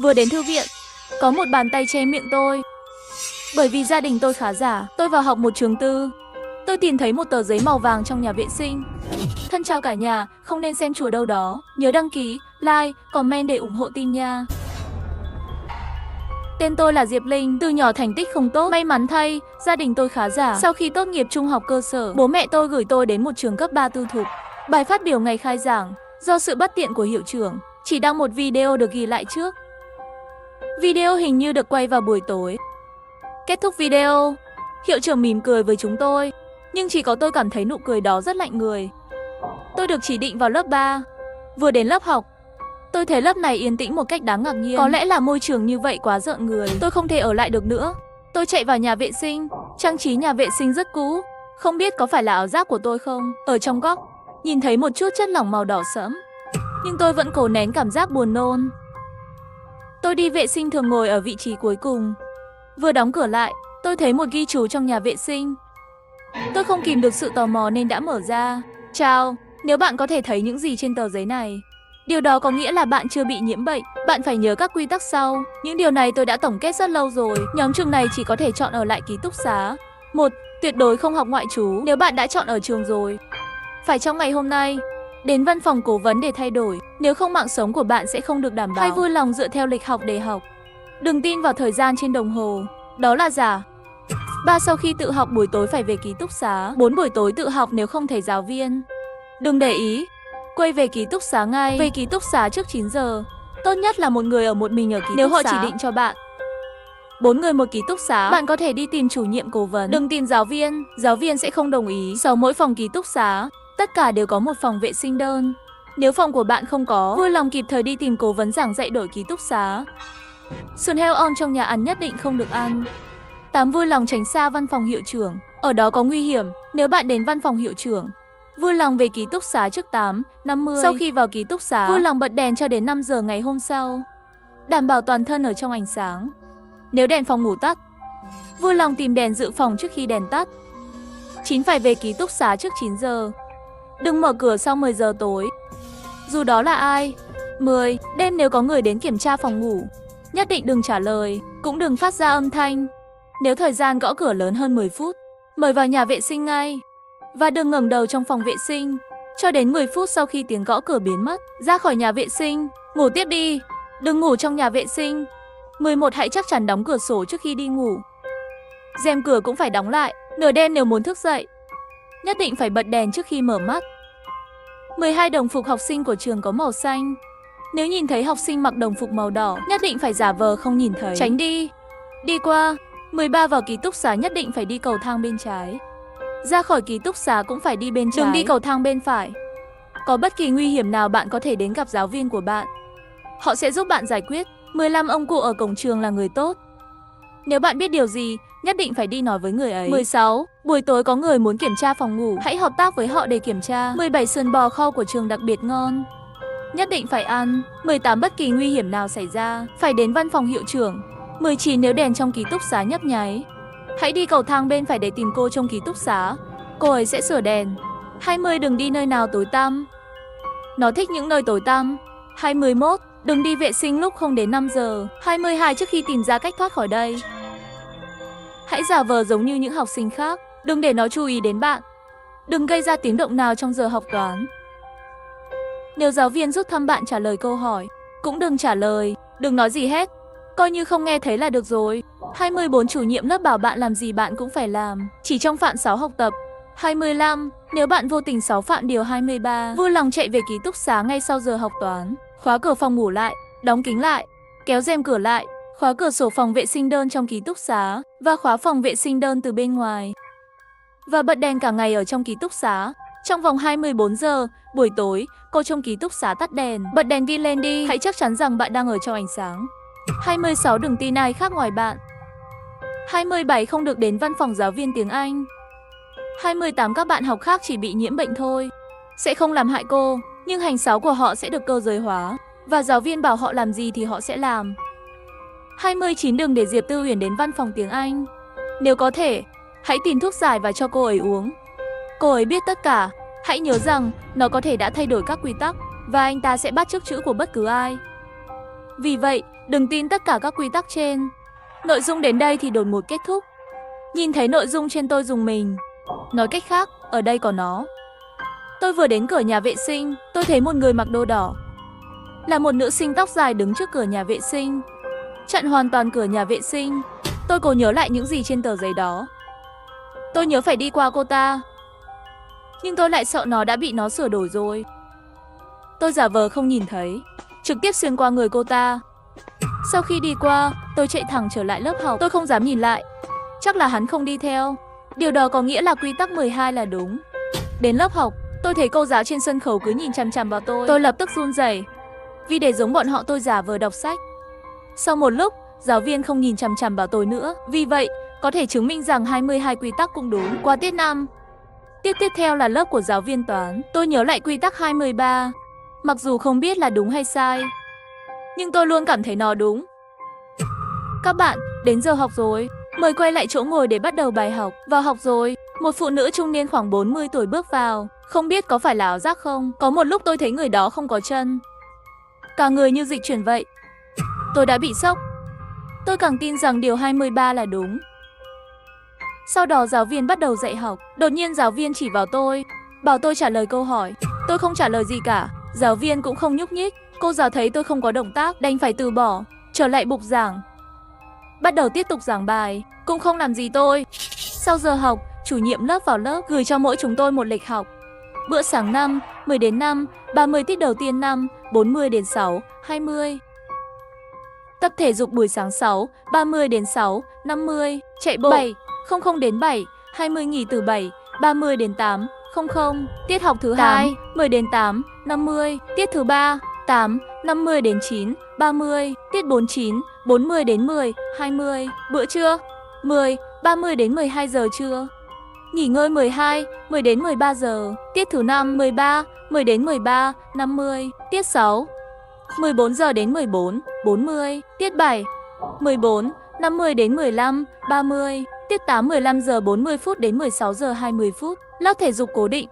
Vừa đến thư viện, có một bàn tay che miệng tôi. Bởi vì gia đình tôi khá giả, tôi vào học một trường tư. Tôi tìm thấy một tờ giấy màu vàng trong nhà vệ sinh. Thân chào cả nhà, không nên xem chùa đâu đó. Nhớ đăng ký, like, comment để ủng hộ team nha. Tên tôi là Diệp Linh, từ nhỏ thành tích không tốt. May mắn thay, gia đình tôi khá giả. Sau khi tốt nghiệp trung học cơ sở, bố mẹ tôi gửi tôi đến một trường cấp 3 tư thục. Bài phát biểu ngày khai giảng, do sự bất tiện của hiệu trưởng, chỉ đăng một video được ghi lại trước. Video hình như được quay vào buổi tối. Kết thúc video, hiệu trưởng mỉm cười với chúng tôi, nhưng chỉ có tôi cảm thấy nụ cười đó rất lạnh người. Tôi được chỉ định vào lớp 3. Vừa đến lớp học, tôi thấy lớp này yên tĩnh một cách đáng ngạc nhiên. Có lẽ là môi trường như vậy quá rợn người. Tôi không thể ở lại được nữa. Tôi chạy vào nhà vệ sinh. Trang trí nhà vệ sinh rất cũ. Không biết có phải là ảo giác của tôi không? Ở trong góc, nhìn thấy một chút chất lỏng màu đỏ sẫm. Nhưng tôi vẫn cố nén cảm giác buồn nôn. Tôi đi vệ sinh thường ngồi ở vị trí cuối cùng. Vừa đóng cửa lại, tôi thấy một ghi chú trong nhà vệ sinh. Tôi không kìm được sự tò mò nên đã mở ra. Chào, nếu bạn có thể thấy những gì trên tờ giấy này, điều đó có nghĩa là bạn chưa bị nhiễm bệnh. Bạn phải nhớ các quy tắc sau. Những điều này tôi đã tổng kết rất lâu rồi. Nhóm trường này chỉ có thể chọn ở lại ký túc xá. 1. Tuyệt đối không học ngoại trú nếu bạn đã chọn ở trường rồi. Phải trong ngày hôm nay, đến văn phòng cố vấn để thay đổi. Nếu không mạng sống của bạn sẽ không được đảm bảo. Hãy vui lòng dựa theo lịch học để học. Đừng tin vào thời gian trên đồng hồ. Đó là giả. 3. Sau khi tự học buổi tối phải về ký túc xá. 4. Buổi tối tự học nếu không thấy giáo viên. Đừng để ý. Quay về ký túc xá ngay. Về ký túc xá trước 9 giờ. Tốt nhất là một người ở một mình ở ký túc xá nếu họ chỉ định cho bạn. 4 người một ký túc xá. Bạn có thể đi tìm chủ nhiệm cố vấn. Đừng tìm giáo viên sẽ không đồng ý. 6. Mỗi phòng ký túc xá, tất cả đều có một phòng vệ sinh đơn. Nếu phòng của bạn không có, vui lòng kịp thời đi tìm cố vấn giảng dạy đổi ký túc xá. Sườn heo on trong nhà ăn nhất định không được ăn. 8. Vui lòng tránh xa văn phòng hiệu trưởng. Ở đó có nguy hiểm. Nếu bạn đến văn phòng hiệu trưởng, vui lòng về ký túc xá trước 8:50. Sau khi vào ký túc xá, vui lòng bật đèn cho đến 5 giờ ngày hôm sau. Đảm bảo toàn thân ở trong ánh sáng. Nếu đèn phòng ngủ tắt, vui lòng tìm đèn dự phòng trước khi đèn tắt. 9. Phải về ký túc xá trước 9 giờ. Đừng mở cửa sau 10 giờ tối, dù đó là ai. 10. Đêm nếu có người đến kiểm tra phòng ngủ, nhất định đừng trả lời, cũng đừng phát ra âm thanh. Nếu thời gian gõ cửa lớn hơn 10 phút, mời vào nhà vệ sinh ngay. Và đừng ngẩng đầu trong phòng vệ sinh cho đến 10 phút sau khi tiếng gõ cửa biến mất. Ra khỏi nhà vệ sinh, ngủ tiếp đi. Đừng ngủ trong nhà vệ sinh. 11. Hãy chắc chắn đóng cửa sổ trước khi đi ngủ. Rèm cửa cũng phải đóng lại. Nửa đêm nếu muốn thức dậy, nhất định phải bật đèn trước khi mở mắt. 12. Đồng phục học sinh của trường có màu xanh. Nếu nhìn thấy học sinh mặc đồng phục màu đỏ, nhất định phải giả vờ không nhìn thấy. Tránh đi. Đi qua. 13. Vào ký túc xá nhất định phải đi cầu thang bên trái. Ra khỏi ký túc xá cũng phải đi bên trái. Đừng đi cầu thang bên phải. Có bất kỳ nguy hiểm nào bạn có thể đến gặp giáo viên của bạn. Họ sẽ giúp bạn giải quyết. 15. Ông cụ ở cổng trường là người tốt. Nếu bạn biết điều gì, nhất định phải đi nói với người ấy. 16. Buổi tối có người muốn kiểm tra phòng ngủ, hãy hợp tác với họ để kiểm tra. 17. Sườn bò kho của trường đặc biệt ngon, nhất định phải ăn. 18. Bất kỳ nguy hiểm nào xảy ra, phải đến văn phòng hiệu trưởng. 19. Nếu đèn trong ký túc xá nhấp nháy, hãy đi cầu thang bên phải để tìm cô trong ký túc xá. Cô ấy sẽ sửa đèn. 20. Đừng đi nơi nào tối tăm. Nó thích những nơi tối tăm. 21. Đừng đi vệ sinh lúc không đến 5 giờ. 22. Trước khi tìm ra cách thoát khỏi đây, hãy giả vờ giống như những học sinh khác. Đừng để nó chú ý đến bạn. Đừng gây ra tiếng động nào trong giờ học toán. Nếu giáo viên rút thăm bạn trả lời câu hỏi, cũng đừng trả lời. Đừng nói gì hết. Coi như không nghe thấy là được rồi. 24. Chủ nhiệm lớp bảo bạn làm gì bạn cũng phải làm, chỉ trong phạm 6 học tập. 25. Nếu bạn vô tình xáo phạm điều 23, vui lòng chạy về ký túc xá ngay sau giờ học toán. Khóa cửa phòng ngủ lại, đóng kính lại, kéo rèm cửa lại, khóa cửa sổ phòng vệ sinh đơn trong ký túc xá và khóa phòng vệ sinh đơn từ bên ngoài. Và bật đèn cả ngày ở trong ký túc xá. Trong vòng 24 giờ, buổi tối, cô trong ký túc xá tắt đèn. Bật đèn ghi lên đi, hãy chắc chắn rằng bạn đang ở trong ánh sáng. 26. Đừng tin ai khác ngoài bạn. 27. Không được đến văn phòng giáo viên tiếng Anh. 28. Các bạn học khác chỉ bị nhiễm bệnh thôi, sẽ không làm hại cô, nhưng hành xáo của họ sẽ được cơ giới hóa, và giáo viên bảo họ làm gì thì họ sẽ làm. 29. Đừng để Diệp Tư Huyền đến văn phòng tiếng Anh. Nếu có thể, hãy tìm thuốc giải và cho cô ấy uống. Cô ấy biết tất cả. Hãy nhớ rằng nó có thể đã thay đổi các quy tắc, và anh ta sẽ bắt chước chữ của bất cứ ai. Vì vậy, đừng tin tất cả các quy tắc trên. Nội dung đến đây thì đột ngột kết thúc. Nhìn thấy nội dung trên tôi rùng mình. Nói cách khác, ở đây có nó. Tôi vừa đến cửa nhà vệ sinh, tôi thấy một người mặc đồ đỏ. Là một nữ sinh tóc dài đứng trước cửa nhà vệ sinh. Chặn hoàn toàn cửa nhà vệ sinh. Tôi cố nhớ lại những gì trên tờ giấy đó. Tôi nhớ phải đi qua cô ta. Nhưng tôi lại sợ nó đã bị nó sửa đổi rồi. Tôi giả vờ không nhìn thấy, trực tiếp xuyên qua người cô ta. Sau khi đi qua, tôi chạy thẳng trở lại lớp học. Tôi không dám nhìn lại. Chắc là hắn không đi theo. Điều đó có nghĩa là quy tắc 12 là đúng. Đến lớp học, tôi thấy cô giáo trên sân khấu cứ nhìn chằm chằm vào tôi. Tôi lập tức run rẩy. Vì để giống bọn họ tôi giả vờ đọc sách. Sau một lúc, giáo viên không nhìn chằm chằm vào tôi nữa. Vì vậy, có thể chứng minh rằng 22 quy tắc cũng đúng. Qua tiết 5. Tiết tiếp theo là lớp của giáo viên toán. Tôi nhớ lại quy tắc 23. Mặc dù không biết là đúng hay sai, nhưng tôi luôn cảm thấy nó đúng. Các bạn, đến giờ học rồi. Mời quay lại chỗ ngồi để bắt đầu bài học. Vào học rồi. Một phụ nữ trung niên khoảng 40 tuổi bước vào. Không biết có phải là ảo giác không? Có một lúc tôi thấy người đó không có chân. Cả người như dịch chuyển vậy. Tôi đã bị sốc. Tôi càng tin rằng điều 23 là đúng. Sau đó giáo viên bắt đầu dạy học. Đột nhiên giáo viên chỉ vào tôi, bảo tôi trả lời câu hỏi. Tôi không trả lời gì cả. Giáo viên cũng không nhúc nhích. Cô giáo thấy tôi không có động tác, đành phải từ bỏ, trở lại bục giảng. Bắt đầu tiếp tục giảng bài, cũng không làm gì tôi. Sau giờ học, chủ nhiệm lớp vào lớp gửi cho mỗi chúng tôi một lịch học. Bữa sáng 5, 10 đến 5, 30 tiết đầu tiên 5, 40 đến 6, 20. Tập thể dục buổi sáng 6, 30 đến 6, 50. Chạy bộ 7, 00 đến 7, 20 nghỉ từ 7, 30 đến 8, 00. Tiết học thứ 2, 10 đến 8, 50. Tiết thứ 3, 8, 50 đến 9, 30. Tiết 49, 40 đến 10, 20. Bữa trưa 10, 30 đến 12 giờ trưa. Nghỉ ngơi 12, 10 đến 13 giờ. Tiết thứ 5, 13, 10 đến 13, 50. Tiết 6, 14 giờ đến 14, 40. Tiết 7, 14, 50 đến 15, 30. Tiết 8, 15 giờ 40 phút đến 16 giờ 20 phút. Lớp thể dục cố định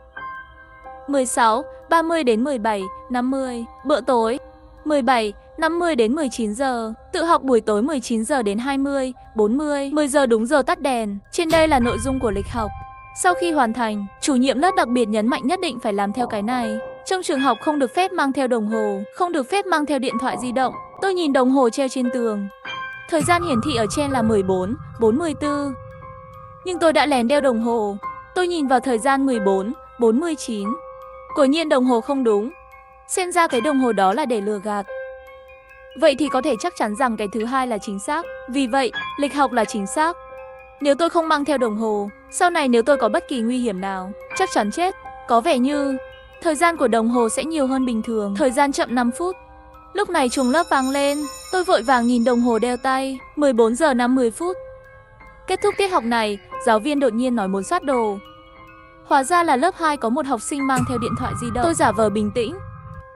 16, 30 đến 17, 50. Bữa tối 17, 50 đến 19 giờ. Tự học buổi tối 19 giờ đến 20, 40. 10 giờ đúng giờ tắt đèn. Trên đây là nội dung của lịch học. Sau khi hoàn thành, chủ nhiệm lớp đặc biệt nhấn mạnh nhất định phải làm theo cái này. Trong trường học không được phép mang theo đồng hồ, không được phép mang theo điện thoại di động. Tôi nhìn đồng hồ treo trên tường. Thời gian hiển thị ở trên là 14, 44. Nhưng tôi đã lén đeo đồng hồ. Tôi nhìn vào thời gian 14, 49. Quả nhiên đồng hồ không đúng. Xem ra cái đồng hồ đó là để lừa gạt. Vậy thì có thể chắc chắn rằng cái thứ hai là chính xác. Vì vậy, lịch học là chính xác. Nếu tôi không mang theo đồng hồ, sau này nếu tôi có bất kỳ nguy hiểm nào, chắc chắn chết. Có vẻ như thời gian của đồng hồ sẽ nhiều hơn bình thường. Thời gian chậm 5 phút. Lúc này chuông lớp vang lên. Tôi vội vàng nhìn đồng hồ đeo tay. 14 giờ 50 phút. Kết thúc tiết học này, giáo viên đột nhiên nói muốn soát đồ. Hóa ra là lớp 2 có một học sinh mang theo điện thoại di động. Tôi giả vờ bình tĩnh,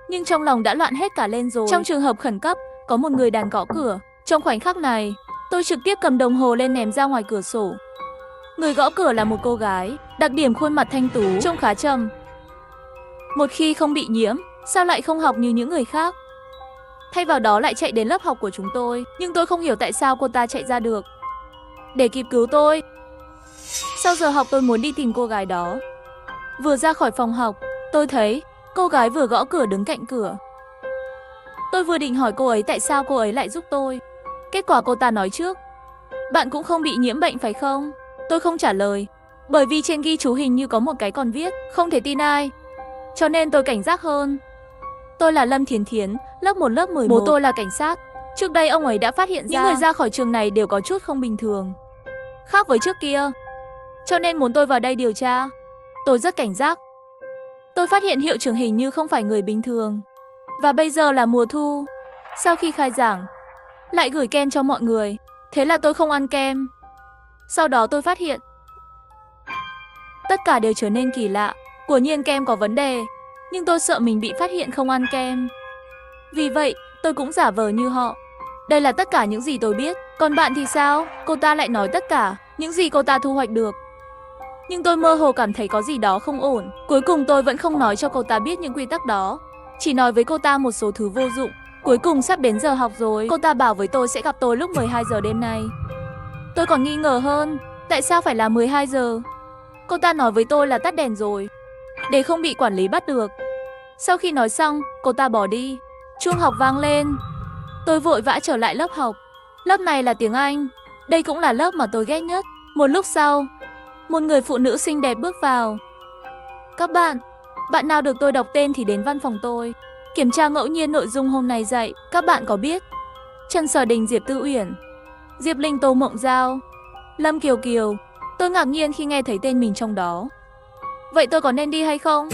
nhưng trong lòng đã loạn hết cả lên rồi. Trong trường hợp khẩn cấp, có một người đàn gõ cửa. Trong khoảnh khắc này, tôi trực tiếp cầm đồng hồ lên ném ra ngoài cửa sổ. Người gõ cửa là một cô gái, đặc điểm khuôn mặt thanh tú, trông khá trầm. Một khi không bị nhiễm, sao lại không học như những người khác? Thay vào đó lại chạy đến lớp học của chúng tôi. Nhưng tôi không hiểu tại sao cô ta chạy ra được để kịp cứu tôi. Sau giờ học tôi muốn đi tìm cô gái đó. Vừa ra khỏi phòng học, tôi thấy cô gái vừa gõ cửa đứng cạnh cửa. Tôi vừa định hỏi cô ấy tại sao cô ấy lại giúp tôi. Kết quả cô ta nói trước: "Bạn cũng không bị nhiễm bệnh phải không?" Tôi không trả lời, bởi vì trên ghi chú hình như có một cái còn viết không thể tin ai. Cho nên tôi cảnh giác hơn. Tôi là Lâm Thiến Thiến, lớp 1 lớp 11. Bố tôi là cảnh sát. Trước đây ông ấy đã phát hiện ra những người ra khỏi trường này đều có chút không bình thường, khác với trước kia. Cho nên muốn tôi vào đây điều tra. Tôi rất cảnh giác. Tôi phát hiện hiệu trưởng hình như không phải người bình thường. Và bây giờ là mùa thu. Sau khi khai giảng, lại gửi kem cho mọi người. Thế là tôi không ăn kem. Sau đó tôi phát hiện tất cả đều trở nên kỳ lạ. Quả nhiên kem có vấn đề. Nhưng tôi sợ mình bị phát hiện không ăn kem. Vì vậy, tôi cũng giả vờ như họ. Đây là tất cả những gì tôi biết. Còn bạn thì sao? Cô ta lại nói tất cả những gì cô ta thu hoạch được. Nhưng tôi mơ hồ cảm thấy có gì đó không ổn. Cuối cùng tôi vẫn không nói cho cô ta biết những quy tắc đó. Chỉ nói với cô ta một số thứ vô dụng. Cuối cùng sắp đến giờ học rồi, cô ta bảo với tôi sẽ gặp tôi lúc 12 giờ đêm nay. Tôi còn nghi ngờ hơn, tại sao phải là 12 giờ? Cô ta nói với tôi là tắt đèn rồi, để không bị quản lý bắt được. Sau khi nói xong, cô ta bỏ đi. Chuông học vang lên. Tôi vội vã trở lại lớp học. Lớp này là tiếng Anh. Đây cũng là lớp mà tôi ghét nhất. Một lúc sau, một người phụ nữ xinh đẹp bước vào. Các bạn nào được tôi đọc tên thì đến văn phòng tôi. Kiểm tra ngẫu nhiên nội dung hôm nay dạy. Các bạn có biết Trần Sở Đình, Diệp Tư Uyển, Diệp Linh, Tô Mộng Giao, Lâm Kiều Kiều. Tôi ngạc nhiên khi nghe thấy tên mình trong đó. Vậy tôi có nên đi hay không?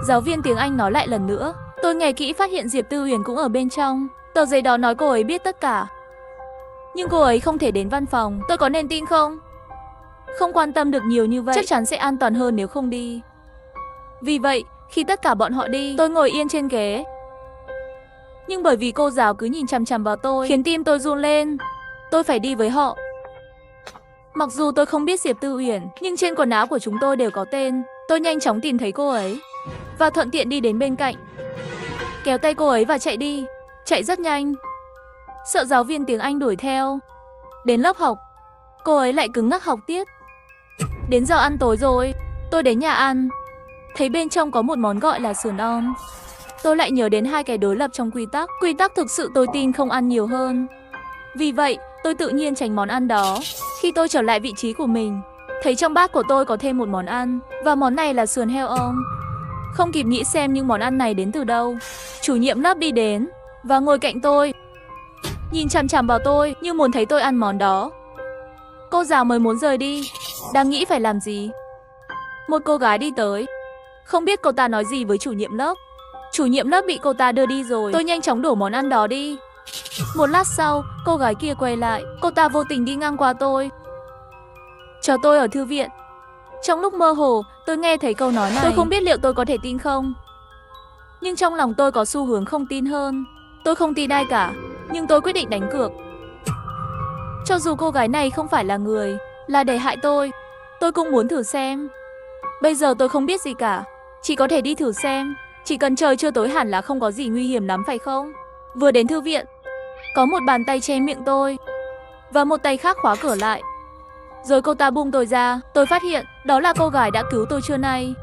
Giáo viên tiếng Anh nói lại lần nữa. Tôi nghe kỹ phát hiện Diệp Tư Uyển cũng ở bên trong. Tờ giấy đó nói cô ấy biết tất cả, nhưng cô ấy không thể đến văn phòng. Tôi có nên tin không? Không quan tâm được nhiều như vậy, chắc chắn sẽ an toàn hơn nếu không đi. Vì vậy, khi tất cả bọn họ đi, tôi ngồi yên trên ghế. Nhưng bởi vì cô giáo cứ nhìn chằm chằm vào tôi, khiến tim tôi run lên. Tôi phải đi với họ. Mặc dù tôi không biết Diệp Tư Uyển, nhưng trên quần áo của chúng tôi đều có tên. Tôi nhanh chóng tìm thấy cô ấy và thuận tiện đi đến bên cạnh, kéo tay cô ấy và chạy đi. Chạy rất nhanh, sợ giáo viên tiếng Anh đuổi theo. Đến lớp học, cô ấy lại cứng ngắc học tiếp. Đến giờ ăn tối rồi, tôi đến nhà ăn, thấy bên trong có một món gọi là sườn om. Tôi lại nhớ đến hai cái đối lập trong quy tắc. Quy tắc thực sự tôi tin không ăn nhiều hơn. Vì vậy, tôi tự nhiên tránh món ăn đó. Khi tôi trở lại vị trí của mình, thấy trong bát của tôi có thêm một món ăn, và món này là sườn heo om. Không kịp nghĩ xem những món ăn này đến từ đâu, chủ nhiệm lớp đi đến và ngồi cạnh tôi, nhìn chằm chằm vào tôi như muốn thấy tôi ăn món đó. Cô giáo mới muốn rời đi, đang nghĩ phải làm gì, một cô gái đi tới. Không biết cô ta nói gì với chủ nhiệm lớp. Chủ nhiệm lớp bị cô ta đưa đi rồi. Tôi nhanh chóng đổ món ăn đó đi. Một lát sau, cô gái kia quay lại. Cô ta vô tình đi ngang qua tôi. Chờ tôi ở thư viện. Trong lúc mơ hồ, tôi nghe thấy câu nói này. Tôi không biết liệu tôi có thể tin không, nhưng trong lòng tôi có xu hướng không tin hơn. Tôi không tin ai cả, nhưng tôi quyết định đánh cược. Cho dù cô gái này không phải là người, là để hại tôi cũng muốn thử xem. Bây giờ tôi không biết gì cả, chỉ có thể đi thử xem. Chỉ cần trời chưa tối hẳn là không có gì nguy hiểm lắm phải không? Vừa đến thư viện, có một bàn tay che miệng tôi và một tay khác khóa cửa lại. Rồi cô ta buông tôi ra. Tôi phát hiện đó là cô gái đã cứu tôi trưa nay.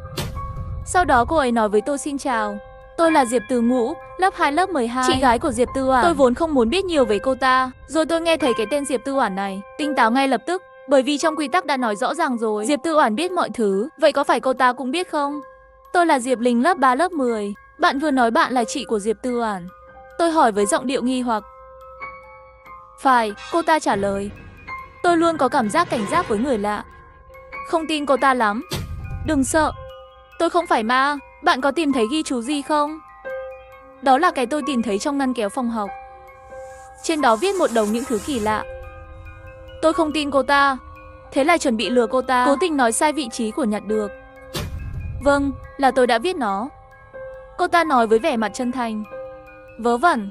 Sau đó cô ấy nói với tôi xin chào. Tôi là Diệp Từ Ngũ, lớp 2 lớp 12, chị gái của Diệp Tư Oản. Tôi vốn không muốn biết nhiều về cô ta. Rồi tôi nghe thấy cái tên Diệp Tư Oản này, tỉnh táo ngay lập tức. Bởi vì trong quy tắc đã nói rõ ràng rồi, Diệp Tư Oản biết mọi thứ. Vậy có phải cô ta cũng biết không? Tôi là Diệp Linh, lớp 3 lớp 10. Bạn vừa nói bạn là chị của Diệp Tư Oản. Tôi hỏi với giọng điệu nghi hoặc. Phải, cô ta trả lời. Tôi luôn có cảm giác cảnh giác với người lạ. Không tin cô ta lắm. Đừng sợ, tôi không phải ma. Bạn có tìm thấy ghi chú gì không? Đó là cái tôi tìm thấy trong ngăn kéo phòng học. Trên đó viết một đống những thứ kỳ lạ. Tôi không tin cô ta, thế là chuẩn bị lừa cô ta, cố tình nói sai vị trí của nhặt được. Vâng, là tôi đã viết nó. Cô ta nói với vẻ mặt chân thành. Vớ vẩn,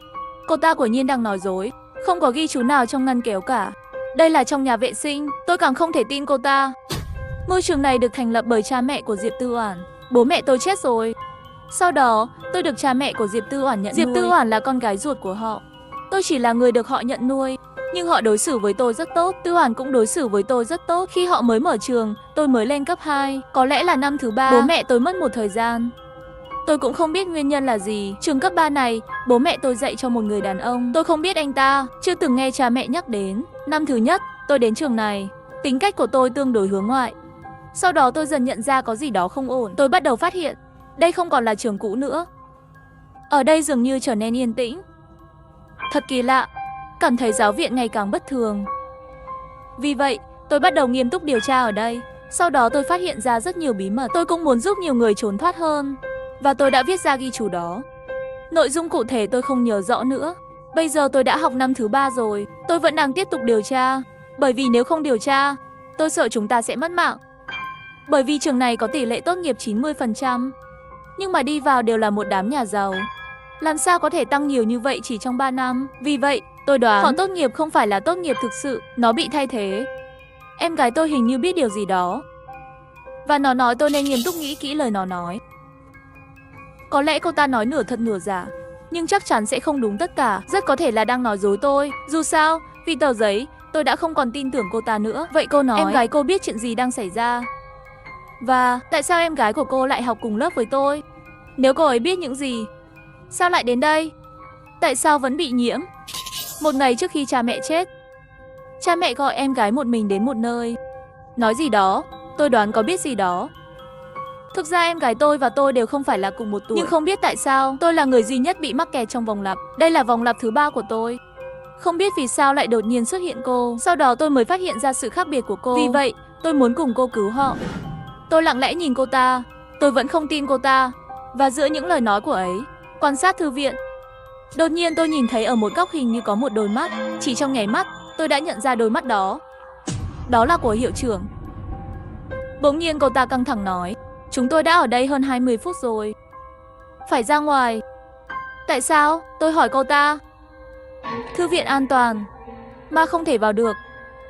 cô ta quả nhiên đang nói dối. Không có ghi chú nào trong ngăn kéo cả. Đây là trong nhà vệ sinh. Tôi càng không thể tin cô ta. Ngôi trường này được thành lập bởi cha mẹ của Diệp Tư Oản. Bố mẹ tôi chết rồi. Sau đó, tôi được cha mẹ của Diệp Tư Oản nhận nuôi. Diệp Tư Oản là con gái ruột của họ. Tôi chỉ là người được họ nhận nuôi, nhưng họ đối xử với tôi rất tốt. Tư Oản cũng đối xử với tôi rất tốt. Khi họ mới mở trường, tôi mới lên cấp 2, có lẽ là năm thứ 3. Bố mẹ tôi mất một thời gian. Tôi cũng không biết nguyên nhân là gì. Trường cấp 3 này, bố mẹ tôi dạy cho một người đàn ông. Tôi không biết anh ta, chưa từng nghe cha mẹ nhắc đến. Năm thứ nhất, tôi đến trường này. Tính cách của tôi tương đối hướng ngoại. Sau đó tôi dần nhận ra có gì đó không ổn. Tôi bắt đầu phát hiện, đây không còn là trường cũ nữa. Ở đây dường như trở nên yên tĩnh. Thật kỳ lạ, cảm thấy giáo viện ngày càng bất thường. Vì vậy, tôi bắt đầu nghiêm túc điều tra ở đây. Sau đó tôi phát hiện ra rất nhiều bí mật. Tôi cũng muốn giúp nhiều người trốn thoát hơn. Và tôi đã viết ra ghi chú đó. Nội dung cụ thể tôi không nhớ rõ nữa. Bây giờ tôi đã học năm thứ 3 rồi. Tôi vẫn đang tiếp tục điều tra. Bởi vì nếu không điều tra, tôi sợ chúng ta sẽ mất mạng. Bởi vì trường này có tỷ lệ tốt nghiệp 90%. Nhưng mà đi vào đều là một đám nhà giàu. Làm sao có thể tăng nhiều như vậy chỉ trong 3 năm? Vì vậy, tôi đoán họ tốt nghiệp không phải là tốt nghiệp thực sự, nó bị thay thế. Em gái tôi hình như biết điều gì đó. Và nó nói tôi nên nghiêm túc nghĩ kỹ lời nó nói. Có lẽ cô ta nói nửa thật nửa giả. nhưng chắc chắn sẽ không đúng tất cả, rất có thể là đang nói dối tôi. Dù sao, vì tờ giấy, tôi đã không còn tin tưởng cô ta nữa. Vậy cô nói, em gái cô biết chuyện gì đang xảy ra? Và tại sao em gái của cô lại học cùng lớp với tôi? Nếu cô ấy biết những gì, sao lại đến đây? Tại sao vẫn bị nhiễm? Một ngày trước khi cha mẹ chết, cha mẹ gọi em gái một mình đến một nơi. Nói gì đó, tôi đoán có biết gì đó. Thực ra em gái tôi và tôi đều không phải là cùng một tuổi. Nhưng không biết tại sao, tôi là người duy nhất bị mắc kẹt trong vòng lặp. Đây là vòng lặp thứ 3 của tôi. Không biết vì sao lại đột nhiên xuất hiện cô. Sau đó tôi mới phát hiện ra sự khác biệt của cô. Vì vậy, tôi muốn cùng cô cứu họ. Tôi lặng lẽ nhìn cô ta. Tôi vẫn không tin cô ta. Và giữa những lời nói của ấy, quan sát thư viện, đột nhiên tôi nhìn thấy ở một góc hình như có một đôi mắt. Chỉ trong nháy mắt, tôi đã nhận ra đôi mắt đó. Đó là của hiệu trưởng. Bỗng nhiên cô ta căng thẳng nói, chúng tôi đã ở đây hơn 20 phút rồi. Phải ra ngoài. Tại sao? Tôi hỏi cô ta. Thư viện an toàn, ma không thể vào được.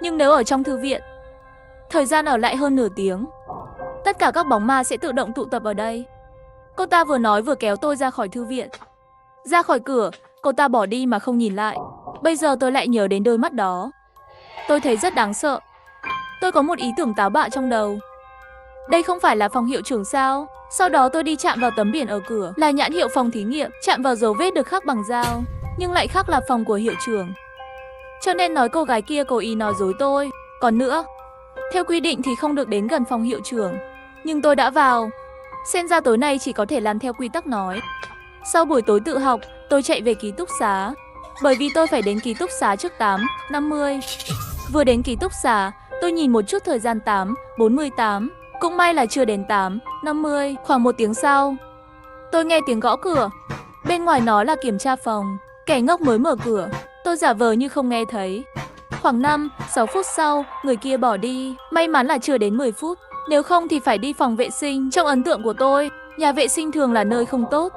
Nhưng nếu ở trong thư viện, thời gian ở lại hơn nửa tiếng, tất cả các bóng ma sẽ tự động tụ tập ở đây. Cô ta vừa nói vừa kéo tôi ra khỏi thư viện. Ra khỏi cửa, cô ta bỏ đi mà không nhìn lại. Bây giờ tôi lại nhớ đến đôi mắt đó. Tôi thấy rất đáng sợ. Tôi có một ý tưởng táo bạo trong đầu. Đây không phải là phòng hiệu trưởng sao? Sau đó tôi đi chạm vào tấm biển ở cửa, là nhãn hiệu phòng thí nghiệm, chạm vào dấu vết được khắc bằng dao, nhưng lại khắc là phòng của hiệu trưởng. Cho nên nói cô gái kia cố ý nói dối tôi. Còn nữa, theo quy định thì không được đến gần phòng hiệu trưởng, nhưng tôi đã vào. Xem ra tối nay chỉ có thể làm theo quy tắc nói. Sau buổi tối tự học, tôi chạy về ký túc xá, bởi vì tôi phải đến ký túc xá trước 8:50. Vừa đến ký túc xá, tôi nhìn một chút thời gian 8:48. Cũng may là chưa đến 8:50. Khoảng 1 tiếng sau, tôi nghe tiếng gõ cửa. Bên ngoài nói là kiểm tra phòng. Kẻ ngốc mới mở cửa. Tôi giả vờ như không nghe thấy. Khoảng 5-6 phút sau, người kia bỏ đi. May mắn là chưa đến 10 phút. Nếu không thì phải đi phòng vệ sinh. Trong ấn tượng của tôi, nhà vệ sinh thường là nơi không tốt.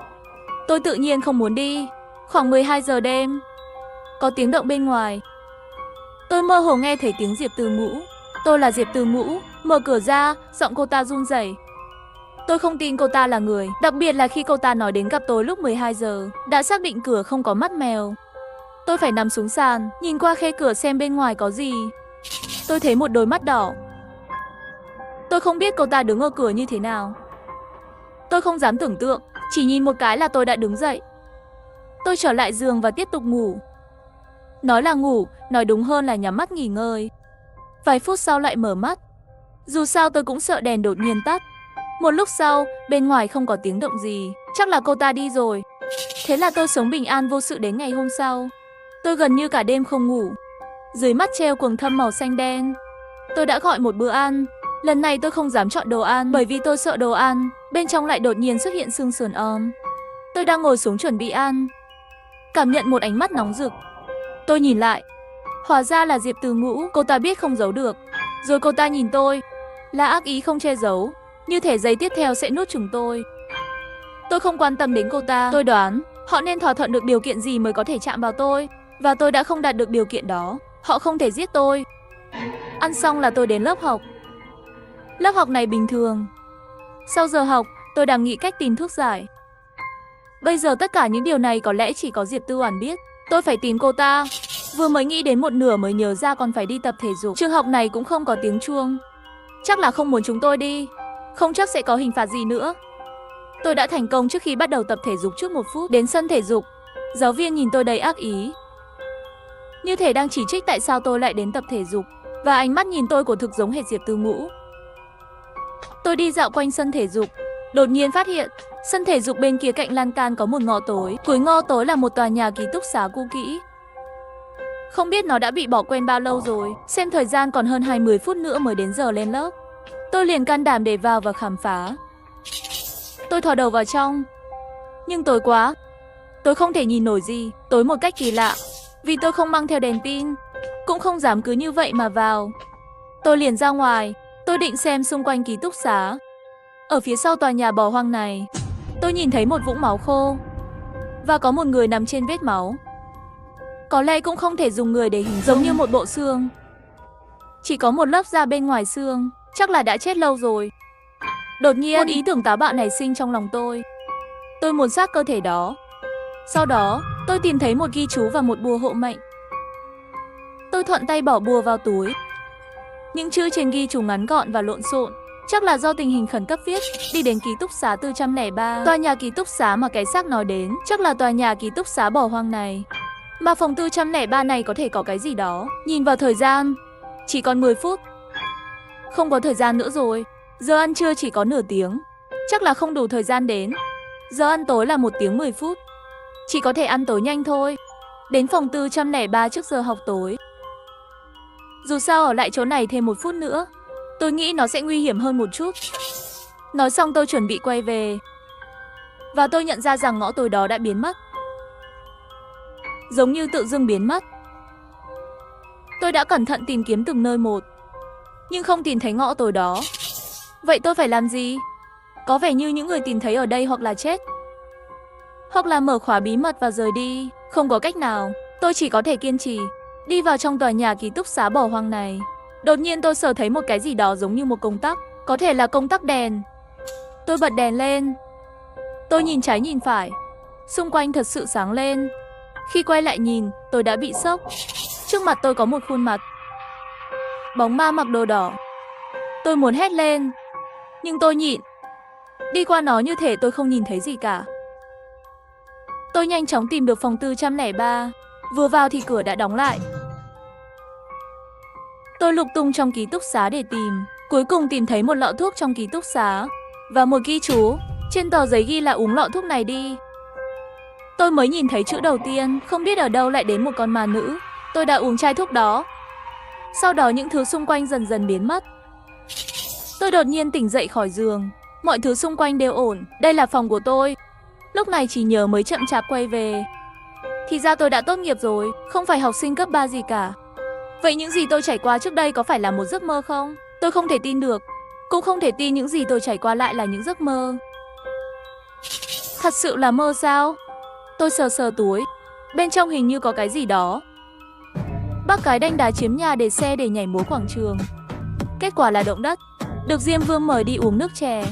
Tôi tự nhiên không muốn đi. Khoảng 12 giờ đêm, có tiếng động bên ngoài. Tôi mơ hồ nghe thấy tiếng Diệp Từ Ngũ. Tôi là Diệp Từ Ngũ. Mở cửa ra, giọng cô ta run rẩy. Tôi không tin cô ta là người, đặc biệt là khi cô ta nói đến gặp tôi lúc 12 giờ, đã xác định cửa không có mắt mèo. Tôi phải nằm xuống sàn, nhìn qua khe cửa xem bên ngoài có gì. Tôi thấy một đôi mắt đỏ. Tôi không biết cô ta đứng ở cửa như thế nào. Tôi không dám tưởng tượng, chỉ nhìn một cái là tôi đã đứng dậy. Tôi trở lại giường và tiếp tục ngủ. Nói là ngủ, nói đúng hơn là nhắm mắt nghỉ ngơi. Vài phút sau lại mở mắt. Dù sao tôi cũng sợ đèn đột nhiên tắt. Một lúc sau, bên ngoài không có tiếng động gì. Chắc là cô ta đi rồi. Thế là tôi sống bình an vô sự đến ngày hôm sau. Tôi gần như cả đêm không ngủ. Dưới mắt treo quầng thâm màu xanh đen. Tôi đã gọi một bữa ăn. Lần này tôi không dám chọn đồ ăn, bởi vì tôi sợ đồ ăn bên trong lại đột nhiên xuất hiện xương sườn ôm. Tôi đang ngồi xuống chuẩn bị ăn, cảm nhận một ánh mắt nóng rực. Tôi nhìn lại, hóa ra là Diệp Từ Ngũ. Cô ta biết không giấu được. Rồi cô ta nhìn tôi, là ác ý không che giấu, như thể giây tiếp theo sẽ nuốt chửng tôi. Tôi không quan tâm đến cô ta. Tôi đoán họ nên thỏa thuận được điều kiện gì mới có thể chạm vào tôi, và tôi đã không đạt được điều kiện đó. Họ không thể giết tôi. Ăn xong là tôi đến lớp học. Lớp học này bình thường. Sau giờ học, tôi đang nghĩ cách tìm thuốc giải. Bây giờ tất cả những điều này có lẽ chỉ có Diệp Tư Oản biết. Tôi phải tìm cô ta. Vừa mới nghĩ đến một nửa mới nhớ ra còn phải đi tập thể dục. Trường học này cũng không có tiếng chuông. Chắc là không muốn chúng tôi đi. Không chắc sẽ có hình phạt gì nữa. Tôi đã thành công trước khi bắt đầu tập thể dục trước 1 phút. Đến sân thể dục, giáo viên nhìn tôi đầy ác ý, như thể đang chỉ trích tại sao tôi lại đến tập thể dục. Và ánh mắt nhìn tôi của thực giống hệt Diệp Tư Ngũ. Tôi đi dạo quanh sân thể dục, đột nhiên phát hiện sân thể dục bên kia cạnh lan can có một ngõ tối. Cuối ngõ tối là một tòa nhà ký túc xá cũ kỹ. Không biết nó đã bị bỏ quên bao lâu rồi. Xem thời gian còn hơn 20 phút nữa mới đến giờ lên lớp. Tôi liền can đảm để vào và khám phá. Tôi thò đầu vào trong. Nhưng tối quá, tôi không thể nhìn nổi gì. Tối một cách kỳ lạ, vì tôi không mang theo đèn pin, cũng không dám cứ như vậy mà vào. Tôi liền ra ngoài. Tôi định xem xung quanh ký túc xá. Ở phía sau tòa nhà bỏ hoang này, tôi nhìn thấy một vũng máu khô, và có một người nằm trên vết máu. Có lẽ cũng không thể dùng người để hình giống như một bộ xương. Chỉ có một lớp da bên ngoài xương, chắc là đã chết lâu rồi. Đột nhiên, một ý tưởng táo bạo nảy sinh trong lòng tôi. Tôi muốn xác cơ thể đó. Sau đó, tôi tìm thấy một ghi chú và một bùa hộ mệnh. Tôi thuận tay bỏ bùa vào túi. Những chữ trên ghi chú ngắn gọn và lộn xộn. Chắc là do tình hình khẩn cấp viết. Đi đến ký túc xá 403. Tòa nhà ký túc xá mà cái xác nói đến chắc là tòa nhà ký túc xá bỏ hoang này. Mà phòng 403 này có thể có cái gì đó. Nhìn vào thời gian, chỉ còn 10 phút. Không có thời gian nữa rồi. Giờ ăn trưa chỉ có nửa tiếng. Chắc là không đủ thời gian đến. Giờ ăn tối là 1 tiếng 10 phút. Chỉ có thể ăn tối nhanh thôi. Đến phòng 403 trước giờ học tối. Dù sao ở lại chỗ này thêm 1 phút nữa, tôi nghĩ nó sẽ nguy hiểm hơn một chút. Nói xong tôi chuẩn bị quay về. Và tôi nhận ra rằng ngõ tối đó đã biến mất. Giống như tự dưng biến mất. Tôi đã cẩn thận tìm kiếm từng nơi một, nhưng không tìm thấy ngõ tối đó. Vậy tôi phải làm gì? Có vẻ như những người tìm thấy ở đây hoặc là chết, hoặc là mở khóa bí mật và rời đi. Không có cách nào, tôi chỉ có thể kiên trì đi vào trong tòa nhà ký túc xá bỏ hoang này. Đột nhiên tôi sờ thấy một cái gì đó giống như một công tắc. Có thể là công tắc đèn. Tôi bật đèn lên. Tôi nhìn trái nhìn phải. Xung quanh thật sự sáng lên. Khi quay lại nhìn, tôi đã bị sốc. Trước mặt tôi có một khuôn mặt. Bóng ma mặc đồ đỏ. Tôi muốn hét lên, nhưng tôi nhịn. Đi qua nó như thể tôi không nhìn thấy gì cả. Tôi nhanh chóng tìm được phòng 403. Vừa vào thì cửa đã đóng lại. Tôi lục tung trong ký túc xá để tìm. Cuối cùng tìm thấy một lọ thuốc trong ký túc xá và một ghi chú. Trên tờ giấy ghi là uống lọ thuốc này đi. Tôi mới nhìn thấy chữ đầu tiên. Không biết ở đâu lại đến một con ma nữ. Tôi đã uống chai thuốc đó. Sau đó những thứ xung quanh dần dần biến mất. Tôi đột nhiên tỉnh dậy khỏi giường. Mọi thứ xung quanh đều ổn. Đây là phòng của tôi. Lúc này chỉ nhớ mới chậm chạp quay về. Thì ra tôi đã tốt nghiệp rồi. Không phải học sinh cấp 3 gì cả. Vậy những gì tôi trải qua trước đây có phải là một giấc mơ không? Tôi không thể tin được. Cũng không thể tin những gì tôi trải qua lại là những giấc mơ. Thật sự là mơ sao? Tôi sờ sờ túi. Bên trong hình như có cái gì đó. Bác cái đanh đá chiếm nhà để xe để nhảy múa quảng trường. Kết quả là động đất. Được Diêm Vương mời đi uống nước chè.